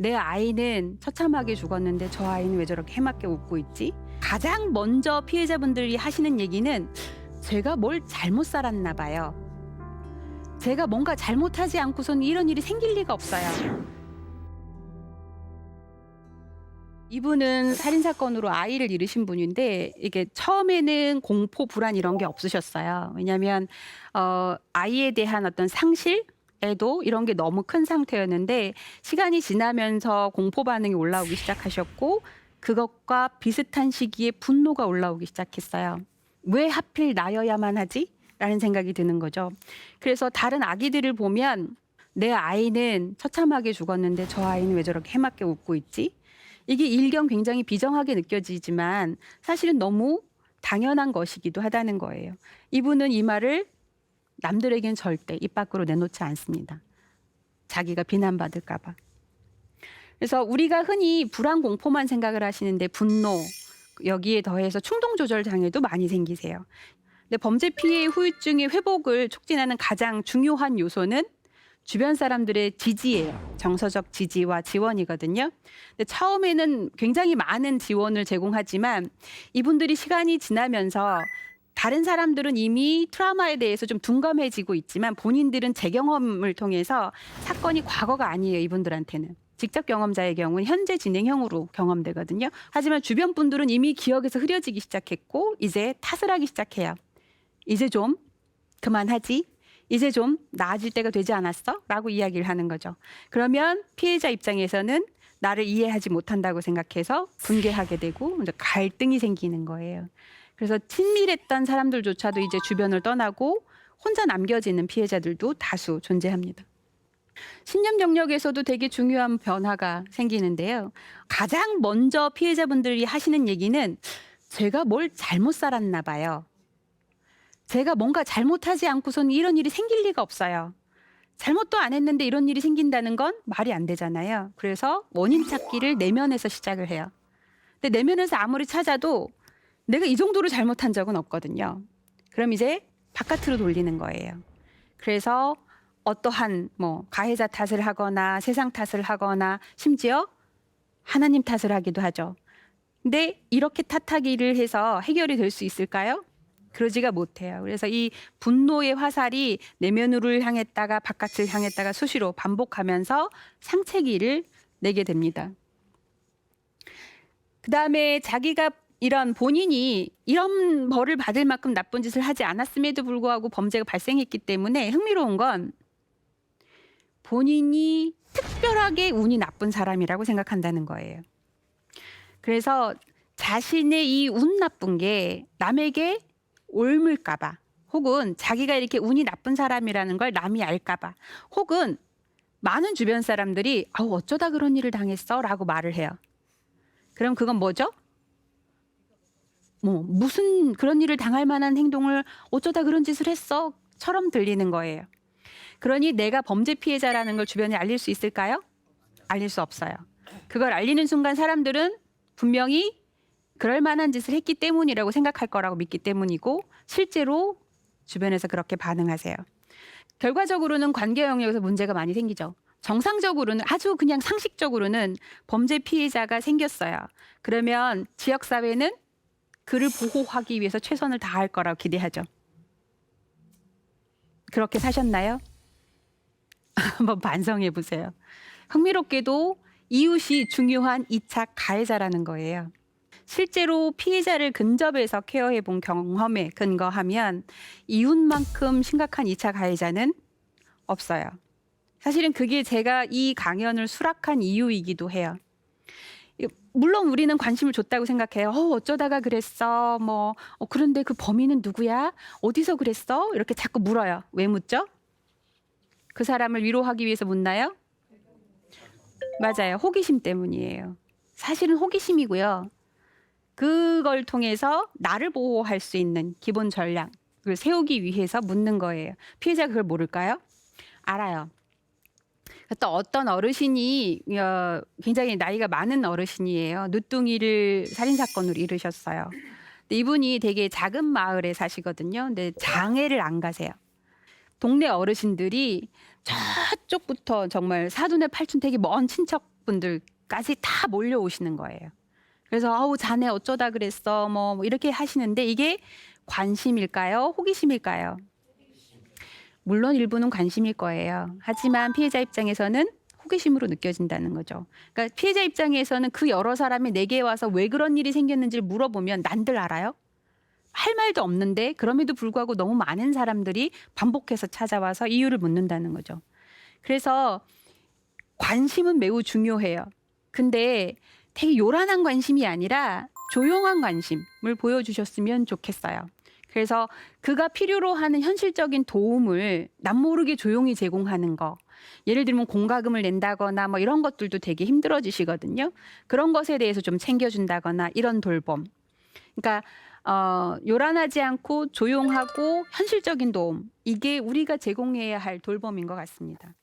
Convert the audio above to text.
내 아이는 처참하게 죽었는데 저 아이는 왜 저렇게 해맑게 웃고 있지? 가장 먼저 피해자분들이 하시는 얘기는 제가 뭘 잘못 살았나 봐요. 제가 뭔가 잘못하지 않고서는 이런 일이 생길 리가 없어요. 이분은 살인사건으로 아이를 잃으신 분인데 이게 처음에는 공포, 불안 이런 게 없으셨어요. 왜냐하면 아이에 대한 어떤 상실에도 이런 게 너무 큰 상태였는데 시간이 지나면서 공포 반응이 올라오기 시작하셨고 그것과 비슷한 시기에 분노가 올라오기 시작했어요. 왜 하필 나여야만 하지? 라는 생각이 드는 거죠. 그래서 다른 아기들을 보면 내 아이는 처참하게 죽었는데 저 아이는 왜 저렇게 해맑게 웃고 있지? 이게 일견 굉장히 비정하게 느껴지지만 사실은 너무 당연한 것이기도 하다는 거예요. 이분은 이 말을 남들에겐 절대 입 밖으로 내놓지 않습니다. 자기가 비난받을까 봐. 그래서 우리가 흔히 불안 공포만 생각을 하시는데 분노, 여기에 더해서 충동 조절 장애도 많이 생기세요. 근데 범죄 피해 후유증의 회복을 촉진하는 가장 중요한 요소는 주변 사람들의 지지예요. 정서적 지지와 지원이거든요. 근데 처음에는 굉장히 많은 지원을 제공하지만 이분들이 시간이 지나면서 다른 사람들은 이미 트라우마에 대해서 좀 둔감해지고 있지만 본인들은 제 경험을 통해서 사건이 과거가 아니에요. 이분들한테는. 직접 경험자의 경우는 현재 진행형으로 경험되거든요. 하지만 주변 분들은 이미 기억에서 흐려지기 시작했고 이제 탓을 하기 시작해요. 이제 좀 그만하지? 이제 좀 나아질 때가 되지 않았어? 라고 이야기를 하는 거죠. 그러면 피해자 입장에서는 나를 이해하지 못한다고 생각해서 분개하게 되고 이제 갈등이 생기는 거예요. 그래서 친밀했던 사람들조차도 이제 주변을 떠나고 혼자 남겨지는 피해자들도 다수 존재합니다. 신념 영역에서도 되게 중요한 변화가 생기는데요. 가장 먼저 피해자분들이 하시는 얘기는 제가 뭘 잘못 살았나 봐요. 제가 뭔가 잘못하지 않고서는 이런 일이 생길 리가 없어요. 잘못도 안 했는데 이런 일이 생긴다는 건 말이 안 되잖아요. 그래서 원인 찾기를 내면에서 시작을 해요. 근데 내면에서 아무리 찾아도 내가 이 정도로 잘못한 적은 없거든요. 그럼 이제 바깥으로 돌리는 거예요. 그래서 어떠한 가해자 탓을 하거나 세상 탓을 하거나 심지어 하나님 탓을 하기도 하죠. 근데 이렇게 탓하기를 해서 해결이 될 수 있을까요? 그러지가 못해요. 그래서 이 분노의 화살이 내면으로 향했다가 바깥을 향했다가 수시로 반복하면서 상체기를 내게 됩니다. 그다음에 자기가 본인이 이런 벌을 받을 만큼 나쁜 짓을 하지 않았음에도 불구하고 범죄가 발생했기 때문에 흥미로운 건 본인이 특별하게 운이 나쁜 사람이라고 생각한다는 거예요. 그래서 자신의 이 운 나쁜 게 남에게 옮을까 봐 혹은 자기가 이렇게 운이 나쁜 사람이라는 걸 남이 알까 봐 혹은 많은 주변 사람들이 아우 어쩌다 그런 일을 당했어? 라고 말을 해요. 그럼 그건 뭐죠? 무슨 그런 일을 당할 만한 행동을 어쩌다 그런 짓을 했어? 처럼 들리는 거예요. 그러니 내가 범죄 피해자라는 걸 주변에 알릴 수 있을까요? 알릴 수 없어요. 그걸 알리는 순간 사람들은 분명히 그럴 만한 짓을 했기 때문이라고 생각할 거라고 믿기 때문이고 실제로 주변에서 그렇게 반응하세요. 결과적으로는 관계 영역에서 문제가 많이 생기죠. 정상적으로는 아주 그냥 상식적으로는 범죄 피해자가 생겼어요. 그러면 지역사회는 그를 보호하기 위해서 최선을 다할 거라고 기대하죠. 그렇게 사셨나요? 한번 반성해 보세요. 흥미롭게도 이웃이 중요한 2차 가해자라는 거예요. 실제로 피해자를 근접해서 케어해 본 경험에 근거하면 이웃만큼 심각한 2차 가해자는 없어요. 사실은 그게 제가 이 강연을 수락한 이유이기도 해요. 물론 우리는 관심을 줬다고 생각해요. 어쩌다가 그랬어? 그런데 그 범인은 누구야? 어디서 그랬어? 이렇게 자꾸 물어요. 왜 묻죠? 그 사람을 위로하기 위해서 묻나요? 맞아요. 호기심 때문이에요. 사실은 호기심이고요. 그걸 통해서 나를 보호할 수 있는 기본 전략을 세우기 위해서 묻는 거예요. 피해자가 그걸 모를까요? 알아요. 또 어떤 어르신이 굉장히 나이가 많은 어르신이에요. 늦둥이를 살인사건으로 잃으셨어요. 근데 이분이 되게 작은 마을에 사시거든요. 근데 장애를 안 가세요. 동네 어르신들이 저쪽부터 정말 사돈의 팔촌 되게 먼 친척 분들까지 다 몰려오시는 거예요. 그래서 아우 자네 어쩌다 그랬어 뭐 이렇게 하시는데 이게 관심일까요? 호기심일까요? 물론 일부는 관심일 거예요. 하지만 피해자 입장에서는 호기심으로 느껴진다는 거죠. 그러니까 피해자 입장에서는 그 여러 사람이 내게 와서 왜 그런 일이 생겼는지를 물어보면 난들 알아요? 할 말도 없는데 그럼에도 불구하고 너무 많은 사람들이 반복해서 찾아와서 이유를 묻는다는 거죠. 그래서 관심은 매우 중요해요. 근데 되게 요란한 관심이 아니라 조용한 관심을 보여주셨으면 좋겠어요. 그래서 그가 필요로 하는 현실적인 도움을 남모르게 조용히 제공하는 거. 예를 들면 공과금을 낸다거나 뭐 이런 것들도 되게 힘들어지시거든요. 그런 것에 대해서 좀 챙겨준다거나 이런 돌봄. 그러니까 요란하지 않고 조용하고 현실적인 도움. 이게 우리가 제공해야 할 돌봄인 것 같습니다.